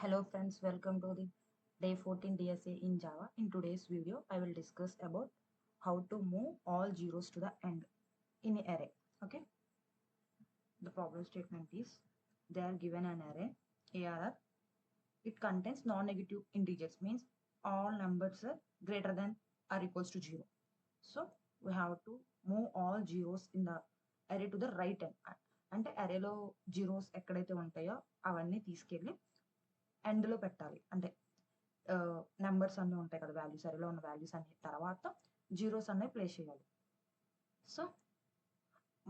Hello friends, welcome to the day 14 DSA in Java. In today's video, I will discuss about how to move all zeros to the end in an array. Okay. The problem statement is they are given an array ARR. It contains non-negative integers, means all numbers are greater than or equals to 0. So we have to move all zeros in the array to the right end. అంటే అరేలో zeros ఎక్కడైతే ఉంటాయో అవన్నీ తీసుకెళ్ళి ఎండ్లో పెట్టాలి. అంటే numbers అన్నీ ఉంటాయి కదా, వాల్యూస్ అరేలో ఉన్న వాల్యూస్ అన్ని తర్వాత జీరోస్ అన్నీ ప్లేస్ చేయాలి. So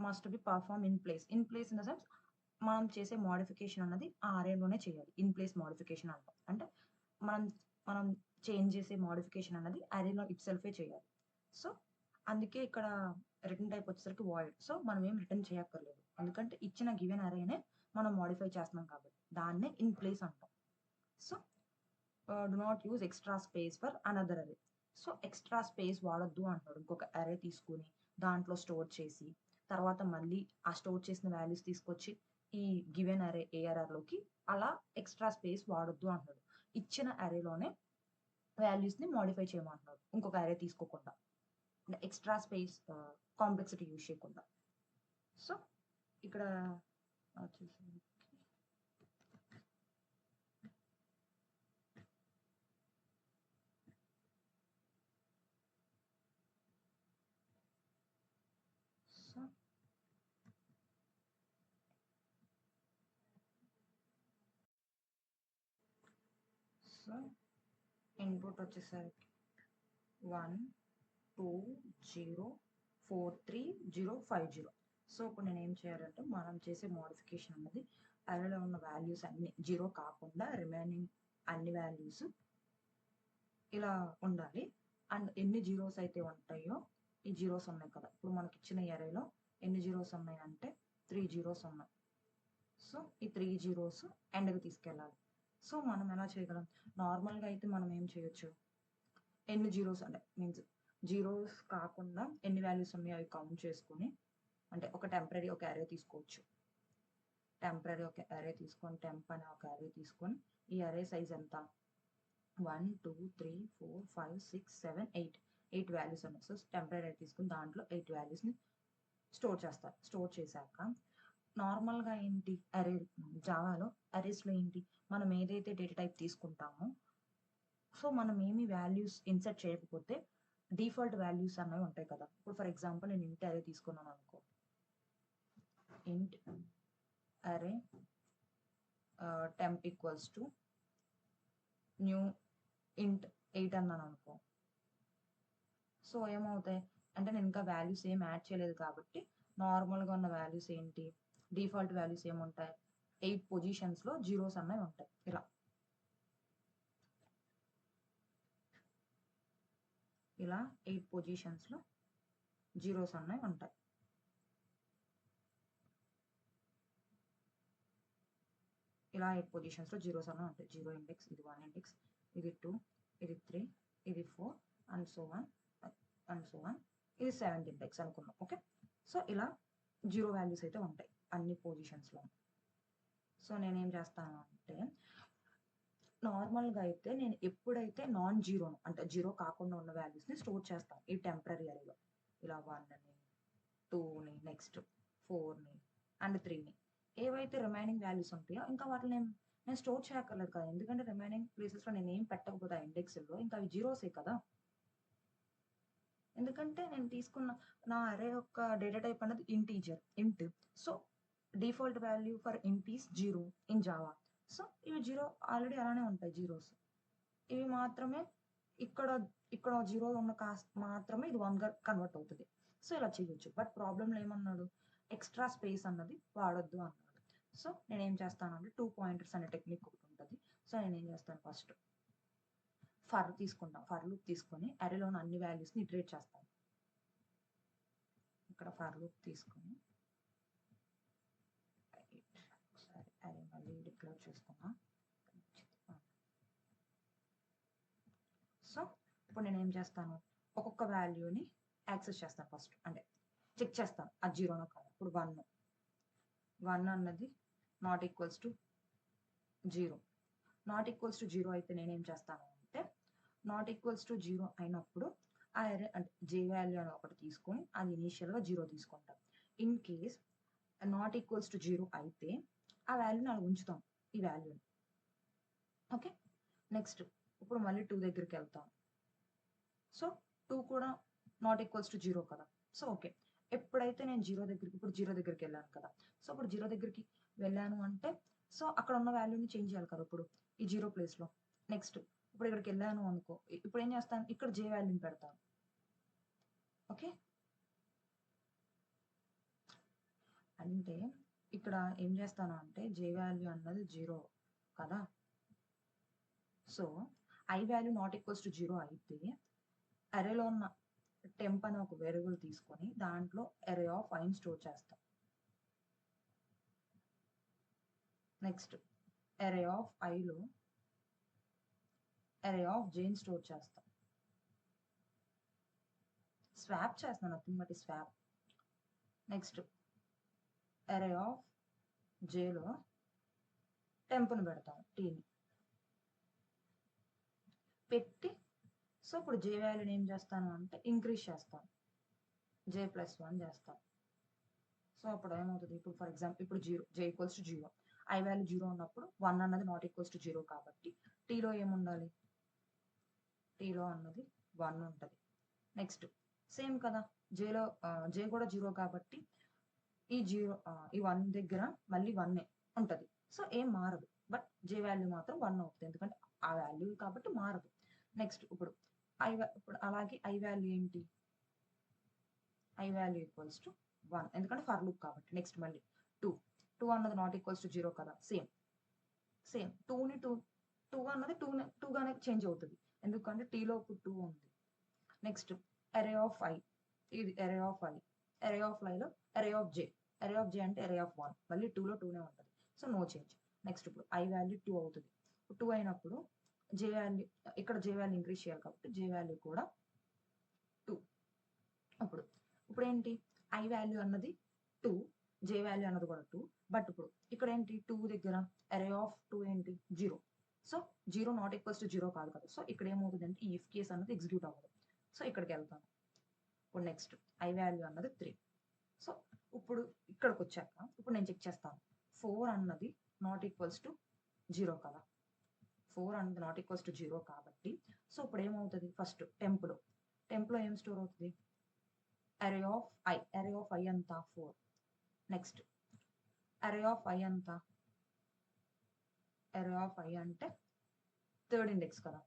must be perform in place in the sense మనం చేసే మోడిఫికేషన్ అన్నది ఆ అరేలోనే చేయాలి. ఇన్ ప్లేస్ మోడిఫికేషన్ అంటాం. అంటే మనం మనం చేంజ్ చేసే మోడిఫికేషన్ అన్నది అరేలో ఇట్ సెల్ఫే చేయాలి. సో అందుకే ఇక్కడ రిటర్న్ టైప్ వచ్చేసరికి వాయిడ్. సో మనం ఏం రిటర్న్ చేయక్కర్లేదు, ఎందుకంటే ఇచ్చిన గివెన్ అరేనే మనం మోడిఫై చేస్తున్నాం కాబట్టి దాన్నే ఇన్ ప్లేస్ అంటాం. So do not use extra space for another అరే. సో ఎక్స్ట్రా స్పేస్ వాడొద్దు అంటాడు. ఇంకొక అరే తీసుకుని దాంట్లో స్టోర్ చేసి తర్వాత మళ్ళీ ఆ స్టోర్ చేసిన వాల్యూస్ తీసుకొచ్చి ఈ గివెన్ అరే ఏఆర్ఆర్లోకి అలా ఎక్స్ట్రా స్పేస్ వాడొద్దు అంటాడు. ఇచ్చిన అరేలోనే వాల్యూస్ని మోడిఫై చేయమంటున్నాడు, ఇంకొక అరే తీసుకోకుండా, అంటే ఎక్స్ట్రా స్పేస్ కాంప్లెక్సిటీ యూజ్ చేయకుండా. సో ఇక్కడ వచ్చేసి సో ఇన్పుట్ వచ్చేసరికి 1 2 0 4 3 0 5 0. సో ఇప్పుడు నేను ఏం చేయాలంటే మనం చేసే మోడిఫికేషన్ అన్నది అరేలో ఉన్న వాల్యూస్ అన్ని జీరో కాకుండా రిమైనింగ్ అన్ని వాల్యూస్ ఇలా ఉండాలి. అండ్ ఎన్ని జీరోస్ అయితే ఉంటాయో ఈ జీరోస్ ఉన్నాయి కదా, ఇప్పుడు మనకి ఇచ్చిన అరేలో ఎన్ని జీరోస్ ఉన్నాయి అంటే 3 జీరోస్ ఉన్నాయి. సో ఈ 3 జీరోస్ ఎండ్కి తీసుకెళ్ళాలి. సో మనం ఎలా చేయగలం? నార్మల్గా అయితే మనం ఏం చేయొచ్చు, ఎన్ని జీరోస్ అంటే మీన్స్ జీరోస్ కాకుండా ఎన్ని వాల్యూస్ ఉన్నాయో అవి కౌంట్ చేసుకుని, అంటే ఒక టెంపరీ ఒక అరే తీసుకోవచ్చు. టెంపరీ ఒక అరే తీసుకొని టెంప్ అనే ఒక అరే తీసుకొని ఈ అరే సైజ్ ఎంత 1 2 3 4 5 6 7 8 వాల్యూస్ ఉన్నాయి. సో టెంపరీ అరే తీసుకుని దాంట్లో 8 వాల్యూస్ని స్టోర్ చేస్తారు. స్టోర్ చేశాక నార్మల్గా ఏంటి అరే జావాలో అరేస్లో ఏంటి, మనం ఏదైతే డేటా టైప్ తీసుకుంటామో సో మనం ఏమి వాల్యూస్ ఇన్సర్ట్ చేయకపోతే డిఫాల్ట్ వాల్యూస్ అన్నవి ఉంటాయి కదా. ఇప్పుడు ఫర్ ఎగ్జాంపుల్ నేను ఇంట్ అరే తీసుకున్నాను అనుకో, ఇంట్ అరే టెంప్ ఈక్వల్స్ టు న్యూ ఇంట్ 8 అన్నాను అనుకో. సో ఏమవుతాయి అంటే నేను ఇంకా వాల్యూస్ ఏం యాడ్ చేయలేదు కాబట్టి నార్మల్గా ఉన్న వాల్యూస్ ఏంటి, డిఫాల్ట్ వాల్యూస్ ఏముంటాయి, 8 పొజిషన్స్లో జీరోస్ అన్నవి ఉంటాయి. ఇలా 8 పొజిషన్స్లో జీరోస్ అన్నవి ఉంటాయి. ఇలా 8 పొజిషన్స్లో జీరోస్ అన్నవి ఉంటాయి. 0 ఇండెక్స్, ఇది 1 ఇండెక్స్, ఇది 2, ఇది 3, ఇది 4 and so one and so one, ఇది 7th ఇండెక్స్ అనుకున్నాం. ఓకే. సో ఇలా జీరో వాల్యూస్ అయితే ఉంటాయి అన్ని పొజిషన్స్లో. సో నేనేం చేస్తాను అంటే నార్మల్గా అయితే నేను ఎప్పుడైతే నాన్ జీరోను అంటే జీరో కాకుండా ఉన్న వాల్యూస్ని స్టోర్ చేస్తాను ఈ టెంపరీ అరేలో. ఇలా 1ని 2ని నెక్స్ట్ 4ని అండ్ 3ని ఏవైతే రిమైనింగ్ వాల్యూస్ ఉంటాయో ఇంకా వాటిని నేను స్టోర్ చేయక్కర్లేదు కదా, ఎందుకంటే రిమైనింగ్ ప్లేసెస్లో నేను ఏం పెట్టకపోతే ఇండెక్స్లో ఇంకా అవి జీరోసే కదా. ఎందుకంటే నేను తీసుకున్న నా అరే యొక్క డేటా టైప్ అనేది ఇంటీజర్ ఇంట్. సో డిఫాల్ట్ వాల్యూ ఫర్ ఇంట్ ఈస్ 0 ఇన్ జావా. సో ఇవి జీరో ఆల్రెడీ అలానే ఉంటాయి జీరోస్. ఇవి మాత్రమే ఇక్కడ ఇక్కడ జీరో ఉన్న కాస్ట్ మాత్రమే ఇది 1గా కన్వర్ట్ అవుతుంది. సో ఇలా చేయొచ్చు. బట్ ప్రాబ్లంలో ఏమన్నాడు, ఎక్స్ట్రా స్పేస్ అన్నది వాడొద్దు అన్నాడు. సో నేనేం చేస్తానంటే 2 పాయింటర్స్ అనే టెక్నిక్ ఒకటి ఉంటుంది. సో నేనేం చేస్తాను, ఫస్ట్ ఫర్ తీసుకుంటాం, ఫర్ లూప్ తీసుకొని అరేలో ఉన్న అన్ని వాల్యూస్ని ఇటరేట్ చేస్తాను. ఇక్కడ ఫర్ లూప్ తీసుకొని ఒకసారి అరే మళ్ళీ డిక్లేర్ చేసుకున్నా. సో ఇప్పుడు నేను ఏం చేస్తాను, ఒక్కొక్క వాల్యూని యాక్సెస్ చేస్తాను. ఫస్ట్ అంటే చెక్ చేస్తాను అది జీరోనో కాదు. ఇప్పుడు 1 అన్నది not equals to 0. Not equals to 0 అయితే నేనేం చేస్తాను అంటే నాట్ ఈక్వల్స్ టు 0 అయినప్పుడు ఆ అరే అంటే జే వాల్యూ అని ఒకటి తీసుకొని అది ఇనీషియల్గా 0 తీసుకుంటాం. In case not equals to 0 అయితే ఆ వాల్యూని అలా ఉంచుతాం, ఈ వాల్యూని. ఓకే, నెక్స్ట్ ఇప్పుడు మళ్ళీ 2 దగ్గరికి వెళ్తాం. సో 2 కూడా నాట్ ఈక్వల్స్ టు 0 కదా. సో ఓకే, ఎప్పుడైతే నేను 0 దగ్గరికి వెళ్ళాను కదా. సో ఇప్పుడు 0 దగ్గరికి వెళ్ళాను అంటే సో అక్కడ ఉన్న వాల్యూని చేంజ్ చేయాలి కదా ఇప్పుడు ఈ 0 ప్లేస్లో. నెక్స్ట్ ఇప్పుడు ఇక్కడికి వెళ్ళాను అనుకో, ఇప్పుడు ఏం చేస్తాను, ఇక్కడ జే వాల్యూని పెడతాను. ఓకే, అంటే ఇక్కడ ఏం చేస్తాను అంటే జే వాల్యూ అన్నది 0 కదా. So I value not equals to 0 అయితే అరేలో ఉన్న టెంప్ అనే ఒక వేరియబుల్ తీసుకొని దాంట్లో అరే ఆఫ్ ఐని స్టోర్ చేస్తాం. నెక్స్ట్ అరే ఆఫ్ ఐలో అరే ఆఫ్ జేని స్టోర్ చేస్తాం. స్వాప్ చేస్తాను, nothing but swap. Next array of జేలో టెంప్ని పెడతాం, టీని పెట్టి సో ఇప్పుడు జే వాల్యూని ఏం చేస్తాను అంటే ఇంక్రీజ్ చేస్తాను, జే ప్లస్ 1 చేస్తాను. సో అప్పుడు ఏమవుతుంది, ఇప్పుడు ఫర్ ఎగ్జాంపుల్ ఇప్పుడు 0 జే ఈక్వల్స్ టు 0, ఐ వాల్యూ 0 ఉన్నప్పుడు 1 అన్నది నాట్ ఈక్వల్స్ టు 0 కాబట్టి టీలో ఏముండాలి, టీలో అన్నది 1 ఉంటుంది. నెక్స్ట్ సేమ్ కదా, జేలో జే కూడా 0 కాబట్టి ఈ 0 ఈ 1 దగ్గర మళ్ళీ 1 ఉంటుంది. సో ఏం మారదు, బట్ జే వాల్యూ మాత్రం 1 అవుతుంది ఎందుకంటే ఆ వాల్యూ కాబట్టి మారదు. నెక్స్ట్ ఇప్పుడు ఇప్పుడు అలాగే ఐ వాల్యూ ఏంటి, ఐ వాల్యూ ఈక్వల్స్ టు 1 ఎందుకంటే ఫర్ లూప్ కాబట్టి. నెక్స్ట్ మళ్ళీ 2 అన్నది నాట్ ఈక్వల్స్ టు 0 కదా. సేమ్ 2 అన్నది 2 గానే చేంజ్ అవుతుంది ఎందుకంటే టీలో ఇప్పుడు 2 ఉంది. నెక్స్ట్ అరే ఆఫ్ ఐ, ఇది array of I, array of ఐలో అరే ఆఫ్ జే అంటే అరే ఆఫ్ 1, మళ్ళీ 2లో 2నే ఉంటుంది. So no change. నెక్స్ట్ ఇప్పుడు ఐ వాల్యూ 2 అవుతుంది. 2 అయినప్పుడు జే వాల్యూ, ఇక్కడ జే వాల్యూ ఇంక్రీజ్ చేయాలి కాబట్టి జే వాల్యూ కూడా 2. ఇప్పుడు ఏంటి, ఐ వాల్యూ అన్నది 2, జే వాల్యూ అన్నది కూడా 2, బట్ ఇప్పుడు ఇక్కడ ఏంటి 2 దగ్గర అరే ఆఫ్ 2 ఏంటి 0. సో 0 నాట్ ఈక్వల్స్ టు 0 కాదు కదా. సో ఇక్కడ ఏమవుతుంది అంటే ఈ ఇఫ్ కేస్ అన్నది ఎగ్జిక్యూట్ అవ్వదు. సో ఇక్కడికి వెళ్తాను. ఇప్పుడు నెక్స్ట్ ఐ వాల్యూ అన్నది 3. సో ఇప్పుడు ఇక్కడికి వచ్చాక ఇప్పుడు నేను చెక్ చేస్తాను, 4 అన్నది నాట్ ఈక్వల్స్ టు 0 కదా. 4 అన్నది నాట్ ఈక్వల్స్ టు 0 కాబట్టి సో ఇప్పుడు ఏమవుతుంది, ఫస్ట్ టెంప్లో ఏం స్టోర్ అవుతుంది, అరే ఆఫ్ ఐ అంత 4. నెక్స్ట్ అరే ఆఫ్ ఐ అంత, అరే ఆఫ్ ఐ అంటే థర్డ్ ఇండెక్స్ కదా.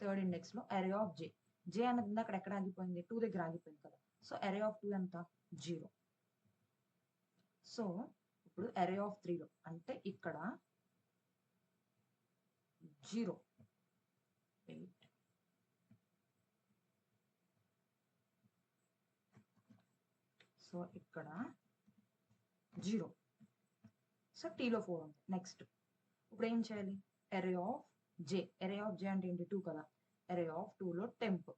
థర్డ్ ఇండెక్స్లో అరే ఆఫ్ జే అన్నది అక్కడ ఎక్కడ ఆగిపోయింది, 2 దగ్గర ఆగిపోయింది కదా. సో అరే ఆఫ్ 2 ఎంత 0. సో ఇప్పుడు అరే ఆఫ్ 3లో అంటే ఇక్కడ 0, సో ఇక్కడ 0, సో టీలో 4 ఉంది. నెక్స్ట్ ఇప్పుడు ఏం చేయాలి, అరే ఆఫ్ జే అంటే ఏంటి 2 కదా. అరే ఆఫ్ 2లో టెంప్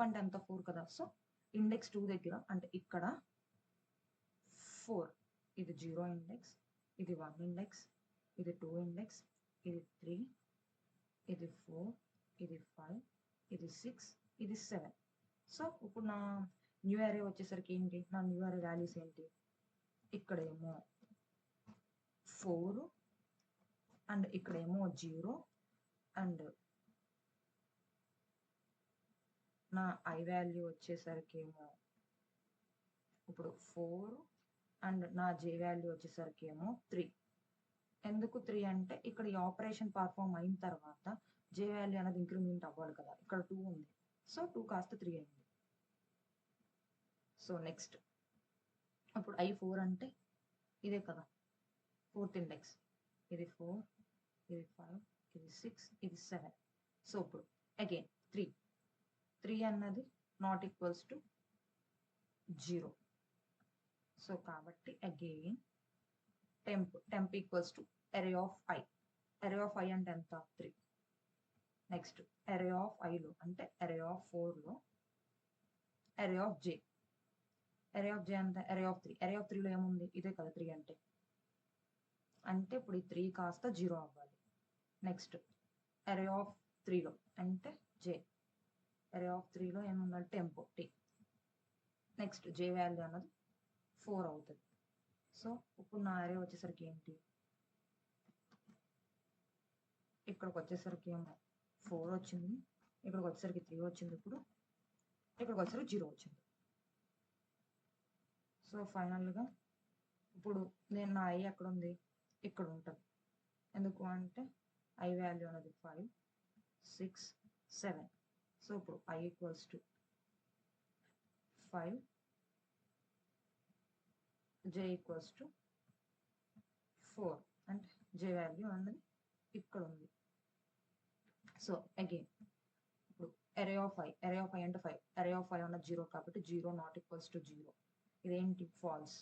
అంటే ఎంత 4 కదా. సో ఇండెక్స్ 2 దగ్గర అంటే ఇక్కడ 4, ఇది 0 ఇండెక్స్, ఇది 1 ఇండెక్స్, ఇది 2 ఇండెక్స్, ఇది 3, ఇది 4, ఇది 5, ఇది 6, ఇది 7. సో ఇప్పుడు నా న్యూ అరే వచ్చేసరికి ఏంటి, నా న్యూ అరే వాల్యూస్ ఏంటి, ఇక్కడేమో 4 అండ్ ఇక్కడేమో 0 అండ్ నా ఐ వాల్యూ వచ్చేసరికి ఏమో ఇప్పుడు 4 అండ్ నా జే వాల్యూ వచ్చేసరికి ఏమో 3. ఎందుకు 3 అంటే ఇక్కడ ఈ ఆపరేషన్ పర్ఫామ్ అయిన తర్వాత జే వాల్యూ అనేది ఇంక్రిమెంట్ అవ్వాలి కదా. ఇక్కడ 2 ఉంది, సో 2 కాస్త 3 అయింది. సో నెక్స్ట్ ఇప్పుడు I4 అంటే ఇదే కదా, 4th ఇండెక్స్, ఇది 4, ఇది 5, ఇది 6, ఇది 7. సో ఇప్పుడు అగైన్ 3 అన్నది నాట్ ఈక్వల్స్ టు 0. సో కాబట్టి అగైన్ టెంప్ ఈక్వల్స్ టు అరే ఆఫ్ ఐ అంటే ఎంత 3. నెక్స్ట్ అరే ఆఫ్ ఐలో అంటే అరే ఆఫ్ 4లో అరే ఆఫ్ జే అంటే అరే ఆఫ్ 3లో ఏముంది, ఇదే కదా 3 అంటే ఇప్పుడు ఈ 3 కాస్త 0 అవ్వాలి. నెక్స్ట్ అరే ఆఫ్ 3లో అంటే జే, అరే ఆఫ్ 3లో ఏముందంటే tempo T. Next J value అన్నది 4 అవుతుంది. సో ఇప్పుడు నా అరే వచ్చేసరికి ఏంటి, ఇక్కడికి వచ్చేసరికి ఏమో 4 వచ్చింది, ఇక్కడికి వచ్చేసరికి 3 వచ్చింది, ఇక్కడికి వచ్చేసరికి 0 వచ్చింది. సో ఫైనల్గా ఇప్పుడు నేను నా ఐ ఎక్కడ ఉంది, ఇక్కడ ఉంటుంది. ఎందుకు అంటే ఐ వాల్యూ అనేది 5, 6, 7. సో ఇప్పుడు I equals to 5, J equals to 4 అంటే జే వాల్యూ అనేది ఇక్కడ ఉంది. సో అగైన్ ఇప్పుడు అరే ఆఫ్ ఐ అంటే 5, అరే ఆఫ్ ఐ అన్నది 0 కాబట్టి 0 నాట్ ఈక్వల్స్ టు 0, ఇదేంటి ఫాల్స్.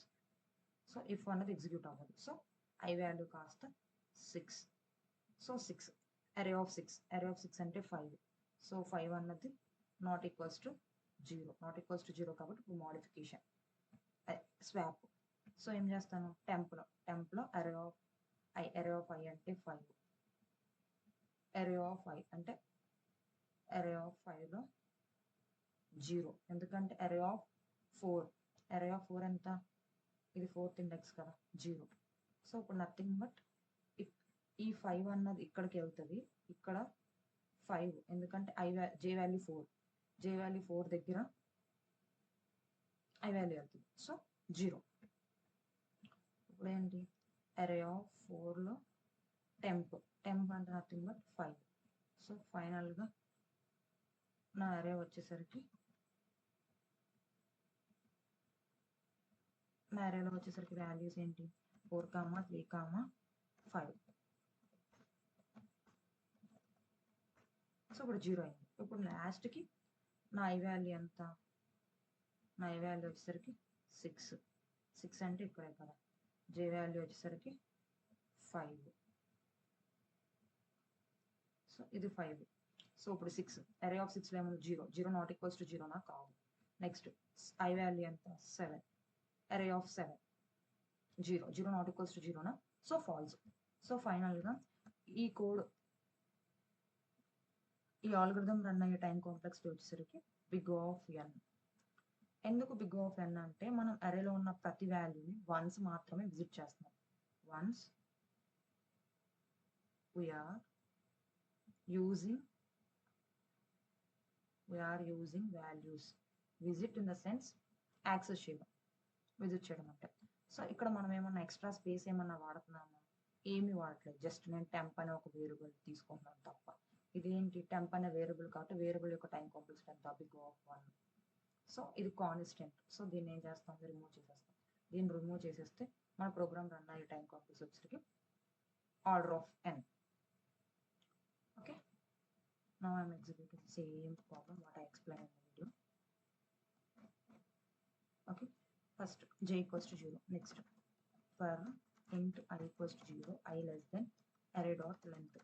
సో ఇఫ్ అన్నది ఎగ్జిక్యూట్ అవ్వదు. సో ఐ వాల్యూ కాస్త 6. సో 6 అరే ఆఫ్ 6 అంటే 5. సో 5 అన్నది నాట్ ఈక్వల్స్ టు 0 కాబట్టి ఇప్పుడు మోడిఫికేషన్ స్వాప్. సో ఏం చేస్తాను, టెంప్లో అరే ఆఫ్ ఐ అంటే 5, అరే ఆఫ్ ఐ అంటే అరే ఆఫ్ 5లో 0, ఎందుకంటే అరే ఆఫ్ 4 ఎంత, ఇది 4th ఇండెక్స్ కదా 0. సో ఇప్పుడు నథింగ్ బట్ ఈ 5 అన్నది ఇక్కడికి వెళ్తుంది, ఇక్కడ 5 ఎందుకంటే జే వాల్యూ 4 దగ్గర ఐ వాల్యూ వెళ్తుంది. సో 0. ఇప్పుడు ఏంటి, అరే ఆఫ్ 4లో టెంప్ అంటే నథింగ్ బట్ 5. సో ఫైనల్గా నా అరే వచ్చేసరికి నా అరేలో వచ్చేసరికి వాల్యూస్ ఏంటి 4, 3, 5. సో ఇప్పుడు 0 అయింది. ఇప్పుడు లాస్ట్కి నా ఐ వాల్యూ ఎంత, నా ఐ వాల్యూ వచ్చేసరికి 6 అంటే ఇక్కడే కదా, జే వాల్యూ వచ్చేసరికి 5. సో ఇది 5. సో ఇప్పుడు 6 అరే ఆఫ్ 6లో ఏమో 0 నాట్ ఈక్వల్స్ టు 0 నా కాదు. నెక్స్ట్ ఐ వాల్యూ ఎంత 7, అరే ఆఫ్ 7 0 నాట్ ఈక్వల్స్ టు 0 నా, సో ఫాల్స్. సో ఫైనల్గా ఈ కోడ్ ఈ ఆల్గరిథం రన్ అయ్యే టైం కాంప్లెక్సిటీ వచ్చేసరికి బిగ్ ఆఫ్ n. ఎందుకు బిగ్ ఆఫ్ n అంటే మనం అరేలో ఉన్న ప్రతి వాల్యూని వన్స్ మాత్రమే విజిట్ చేస్తున్నాం. Once we are using values, visit in the sense access చేయడం, విజిట్ చేయడం అంటే. సో ఇక్కడ మనం ఏమన్నా ఎక్స్ట్రా స్పేస్ ఏమన్నా వాడుతున్నామా, ఏమి వాడట్లేదు, జస్ట్ నేను టెంప్ అనే ఒక వేరియబుల్ తీసుకుంటున్నాను తప్ప. ఇదేంటి టెంప్ అనే వేరియబుల్ కాబట్టి వేరియబుల్ యొక్క టైం కాంప్లెక్సిటీ ఎంత, బిగ్ ఆఫ్ 1. సో ఇది కాన్స్టెంట్. సో దీన్ని ఏం చేస్తాం, రిమూవ్ చేసేస్తాం. దీన్ని రిమూవ్ చేసేస్తే మన ప్రోగ్రామ్ రన్ అయ్యే టైం కాంప్లెక్స్ వచ్చేసరికి order of n. Okay, now I'm executing same problem what I explain in the video. Okay, first j equals to 0. Next for int i equals to 0, i less than array dot length.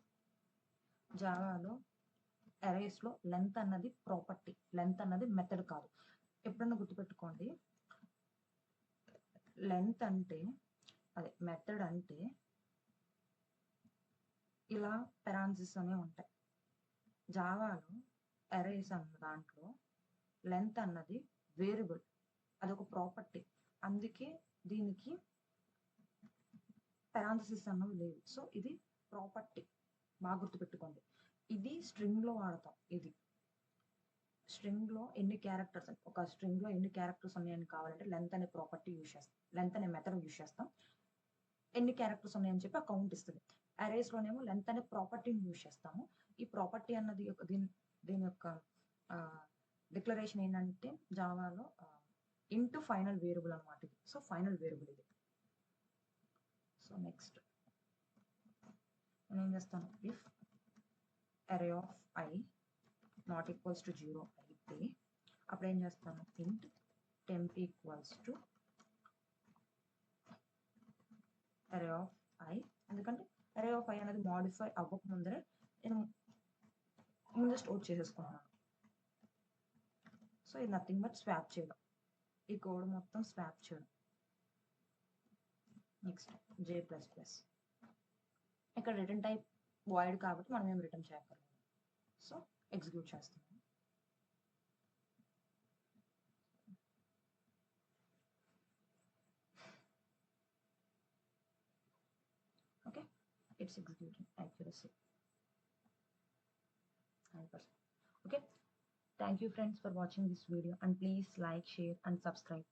జావాలో అరేస్లో length అన్నది property, length అన్నది method కాదు. ఎప్పుడన్నా గుర్తుపెట్టుకోండి, length అంటే అదే method అంటే ఇలా పెరాన్సిస్ అనే ఉంటాయి. జావాలో అరేస్ అన్న దాంట్లో లెంత్ అన్నది వేరియబుల్, అదొక ప్రాపర్టీ, అందుకే దీనికి పెరాన్సిస్ అన్నవి లేవు. సో ఇది ప్రాపర్టీ, బాగా గుర్తుపెట్టుకోండి. ఇది స్ట్రింగ్లో వాడతాం. ఇది స్ట్రింగ్లో ఎన్ని క్యారెక్టర్స్, ఒక స్ట్రింగ్లో ఎన్ని క్యారెక్టర్స్ ఉన్నాయని కావాలంటే లెంత్ అనే ప్రాపర్టీ యూజ్ చేస్తాం, లెంత్ అనే మెథడ్ యూజ్ చేస్తాం. ఎన్ని క్యారెక్టర్స్ ఉన్నాయని చెప్పి ఆ కౌంట్ ఇస్తుంది. అరేస్లోనేమో లెంత్ అనే ప్రాపర్టీని యూజ్ చేస్తాము. ఈ ప్రాపర్టీ అన్నది దీని యొక్క డిక్లరేషన్ ఏంటంటే జావాలో ఇంటూ ఫైనల్ వేరియబుల్ అనమాట ఇది. సో ఫైనల్ వేరియబుల్ ఇది. సో నెక్స్ట్ నేను ఏం చేస్తాను, ఇఫ్ అరే of I not equals to 0 అయితే అప్పుడు ఏం చేస్తాను, ఇంట్ టెంప్ ఈక్వల్స్ టు అరే ఆఫ్ ఐ, ఎందుకంటే అరే ఆఫ్ ఐ అనేది మాడిఫై అవ్వకముందరే నేను ముందు స్టోర్ చేసేసుకుంటున్నాను. సో ఇది నథింగ్ బట్ స్వాప్ చేయడం, ఈ కోడ్ మొత్తం స్వాప్ చేయడం. నెక్స్ట్ J++, ఇక్కడ రిటర్న్ టైప్ వాయిడ్ కాబట్టి మనం ఏం రిటర్న్ చేయక్కర్లేదు. సో ఎగ్జిక్యూట్ చేస్తున్నాం. Okay, it's executing accuracy 100%. Okay, thank you friends for watching this video, and please like, share and subscribe.